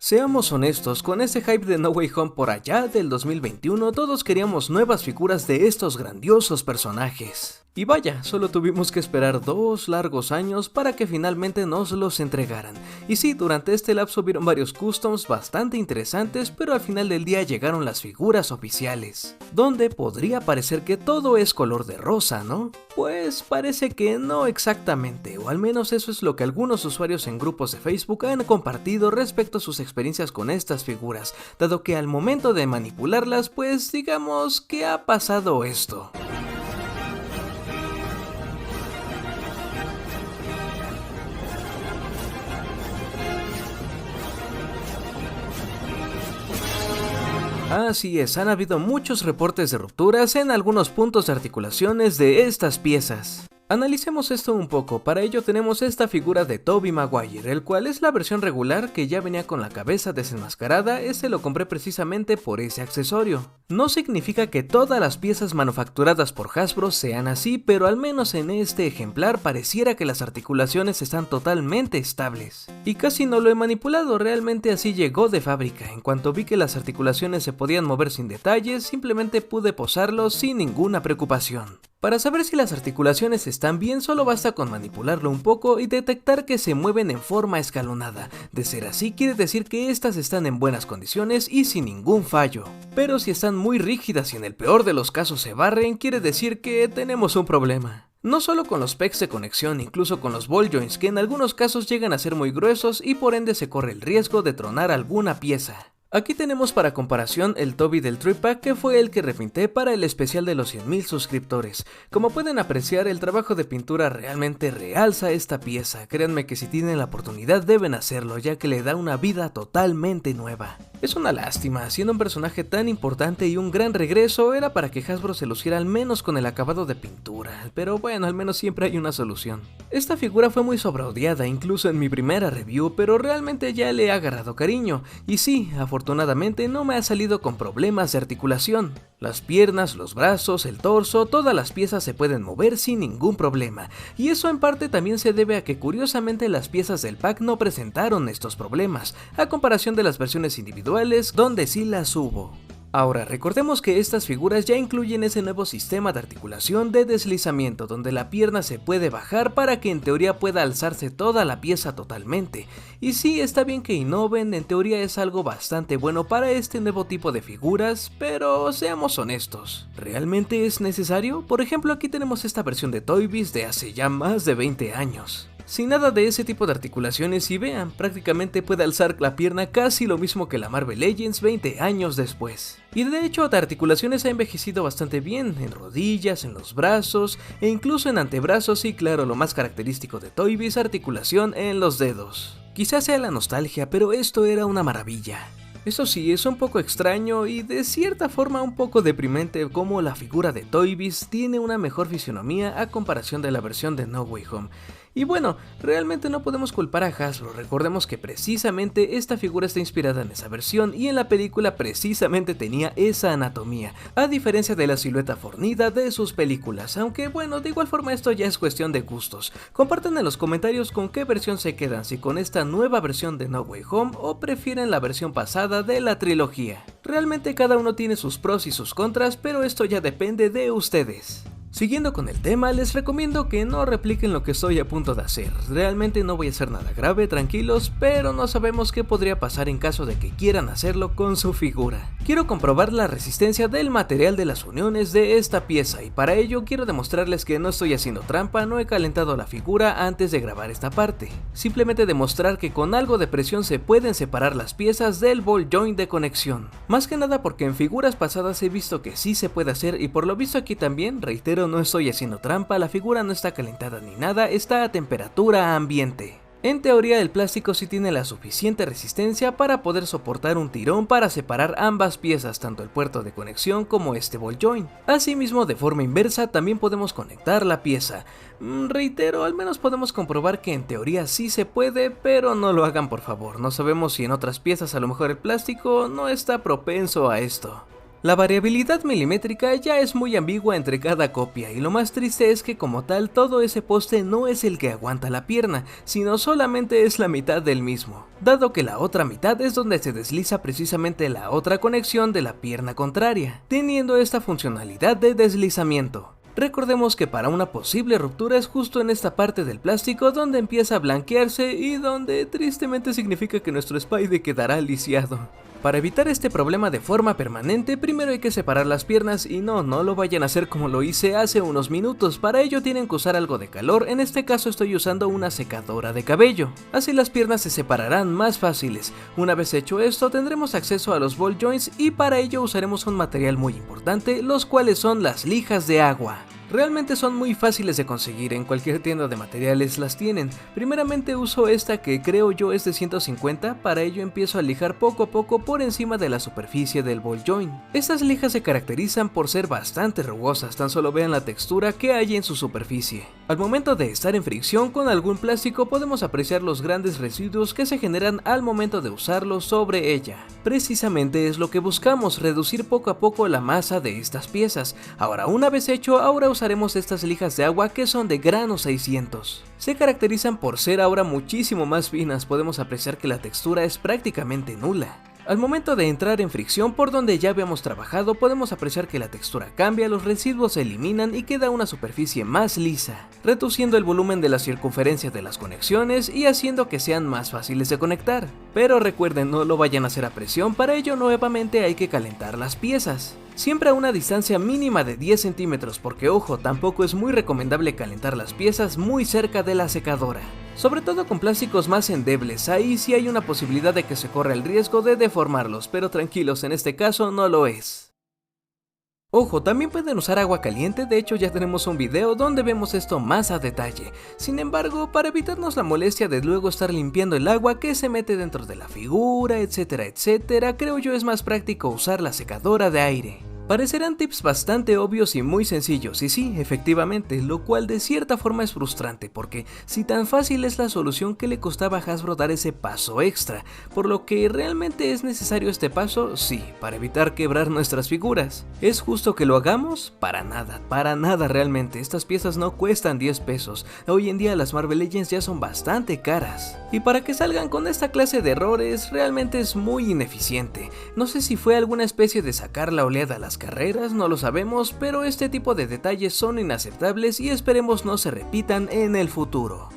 Seamos honestos, con ese hype de No Way Home por allá del 2021, todos queríamos nuevas figuras de estos grandiosos personajes. Y vaya, solo tuvimos que esperar 2 largos años para que finalmente nos los entregaran. Y sí, durante este lapso vieron varios customs bastante interesantes, pero al final del día llegaron las figuras oficiales, donde podría parecer que todo es color de rosa, ¿no? Pues parece que no exactamente, o al menos eso es lo que algunos usuarios en grupos de Facebook han compartido respecto a sus experiencias con estas figuras, dado que al momento de manipularlas, pues digamos que ha pasado esto. Así es, han habido muchos reportes de rupturas en algunos puntos de articulaciones de estas piezas. Analicemos esto un poco. Para ello tenemos esta figura de Tobey Maguire, el cual es la versión regular que ya venía con la cabeza desenmascarada. Ese lo compré precisamente por ese accesorio. No significa que todas las piezas manufacturadas por Hasbro sean así, pero al menos en este ejemplar pareciera que las articulaciones están totalmente estables. Y casi no lo he manipulado, realmente así llegó de fábrica. En cuanto vi que las articulaciones se podían mover sin detalles, simplemente pude posarlo sin ninguna preocupación. Para saber si las articulaciones están bien, solo basta con manipularlo un poco y detectar que se mueven en forma escalonada. De ser así, quiere decir que estas están en buenas condiciones y sin ningún fallo. Pero si están muy rígidas y en el peor de los casos se barren, quiere decir que tenemos un problema. No solo con los pegs de conexión, incluso con los ball joints, que en algunos casos llegan a ser muy gruesos y por ende se corre el riesgo de tronar alguna pieza. Aquí tenemos para comparación el Tobey del Tripack, que fue el que repinté para el especial de los 100.000 suscriptores. Como pueden apreciar, el trabajo de pintura realmente realza esta pieza. Créanme que si tienen la oportunidad deben hacerlo, ya que le da una vida totalmente nueva. Es una lástima, siendo un personaje tan importante y un gran regreso, era para que Hasbro se luciera al menos con el acabado de pintura, pero bueno, al menos siempre hay una solución. Esta figura fue muy sobreodiada, incluso en mi primera review, pero realmente ya le he agarrado cariño, y sí, afortunadamente no me ha salido con problemas de articulación. Las piernas, los brazos, el torso, todas las piezas se pueden mover sin ningún problema, y eso en parte también se debe a que curiosamente las piezas del pack no presentaron estos problemas, a comparación de las versiones individuales donde sí las hubo. Ahora, recordemos que estas figuras ya incluyen ese nuevo sistema de articulación de deslizamiento, donde la pierna se puede bajar para que en teoría pueda alzarse toda la pieza totalmente. Y sí, está bien que innoven, en teoría es algo bastante bueno para este nuevo tipo de figuras, pero seamos honestos, ¿realmente es necesario? Por ejemplo, aquí tenemos esta versión de Toy Biz de hace ya más de 20 años. Sin nada de ese tipo de articulaciones y vean, prácticamente puede alzar la pierna casi lo mismo que la Marvel Legends 20 años después. Y de hecho de articulaciones ha envejecido bastante bien, en rodillas, en los brazos e incluso en antebrazos y claro lo más característico de Toy Biz, articulación en los dedos. Quizás sea la nostalgia, pero esto era una maravilla. Eso sí, es un poco extraño y de cierta forma un poco deprimente como la figura de Toy Biz tiene una mejor fisionomía a comparación de la versión de No Way Home. Y bueno, realmente no podemos culpar a Hasbro, recordemos que precisamente esta figura está inspirada en esa versión y en la película precisamente tenía esa anatomía, a diferencia de la silueta fornida de sus películas, aunque bueno, de igual forma esto ya es cuestión de gustos. Compartan en los comentarios con qué versión se quedan, si con esta nueva versión de No Way Home o prefieren la versión pasada de la trilogía. Realmente cada uno tiene sus pros y sus contras, pero esto ya depende de ustedes. Siguiendo con el tema, les recomiendo que no repliquen lo que estoy a punto de hacer. Realmente no voy a hacer nada grave, tranquilos, pero no sabemos qué podría pasar en caso de que quieran hacerlo con su figura. Quiero comprobar la resistencia del material de las uniones de esta pieza y para ello quiero demostrarles que no estoy haciendo trampa, no he calentado la figura antes de grabar esta parte. Simplemente demostrar que con algo de presión se pueden separar las piezas del ball joint de conexión. Más que nada porque en figuras pasadas he visto que sí se puede hacer y por lo visto aquí también, reitero, no estoy haciendo trampa, la figura no está calentada ni nada, está a temperatura ambiente. En teoría el plástico sí tiene la suficiente resistencia para poder soportar un tirón para separar ambas piezas, tanto el puerto de conexión como este ball joint. Asimismo, de forma inversa también podemos conectar la pieza. Reitero, al menos podemos comprobar que en teoría sí se puede, pero no lo hagan por favor, no sabemos si en otras piezas a lo mejor el plástico no está propenso a esto. La variabilidad milimétrica ya es muy ambigua entre cada copia y lo más triste es que como tal todo ese poste no es el que aguanta la pierna, sino solamente es la mitad del mismo, dado que la otra mitad es donde se desliza precisamente la otra conexión de la pierna contraria, teniendo esta funcionalidad de deslizamiento. Recordemos que para una posible ruptura es justo en esta parte del plástico donde empieza a blanquearse y donde tristemente significa que nuestro Spidey quedará lisiado. Para evitar este problema de forma permanente, primero hay que separar las piernas y no lo vayan a hacer como lo hice hace unos minutos, para ello tienen que usar algo de calor, en este caso estoy usando una secadora de cabello, así las piernas se separarán más fáciles. Una vez hecho esto tendremos acceso a los ball joints y para ello usaremos un material muy importante, los cuales son las lijas de agua. Realmente son muy fáciles de conseguir, en cualquier tienda de materiales las tienen. Primeramente uso esta que creo yo es de 150, para ello empiezo a lijar poco a poco por encima de la superficie del ball joint. Estas lijas se caracterizan por ser bastante rugosas, tan solo vean la textura que hay en su superficie. Al momento de estar en fricción con algún plástico podemos apreciar los grandes residuos que se generan al momento de usarlo sobre ella. Precisamente es lo que buscamos, reducir poco a poco la masa de estas piezas. Ahora una vez hecho, usaremos estas lijas de agua que son de grano 600. Se caracterizan por ser ahora muchísimo más finas, podemos apreciar que la textura es prácticamente nula. Al momento de entrar en fricción por donde ya habíamos trabajado podemos apreciar que la textura cambia, los residuos se eliminan y queda una superficie más lisa, reduciendo el volumen de la circunferencia de las conexiones y haciendo que sean más fáciles de conectar. Pero recuerden, no lo vayan a hacer a presión, para ello nuevamente hay que calentar las piezas. Siempre a una distancia mínima de 10 centímetros porque ojo, tampoco es muy recomendable calentar las piezas muy cerca de la secadora. Sobre todo con plásticos más endebles, ahí sí hay una posibilidad de que se corra el riesgo de deformarlos, pero tranquilos, en este caso no lo es. Ojo, también pueden usar agua caliente, de hecho ya tenemos un video donde vemos esto más a detalle. Sin embargo, para evitarnos la molestia de luego estar limpiando el agua que se mete dentro de la figura, etcétera, creo yo es más práctico usar la secadora de aire. Parecerán tips bastante obvios y muy sencillos, y sí, efectivamente, lo cual de cierta forma es frustrante, porque si tan fácil es la solución, ¿qué le costaba a Hasbro dar ese paso extra? Por lo que realmente es necesario este paso, sí, para evitar quebrar nuestras figuras. ¿Es justo que lo hagamos? Para nada realmente, estas piezas no cuestan 10 pesos, hoy en día las Marvel Legends ya son bastante caras. Y para que salgan con esta clase de errores, realmente es muy ineficiente. No sé si fue alguna especie de sacar la oleada a las carreras, no lo sabemos, pero este tipo de detalles son inaceptables y esperemos no se repitan en el futuro.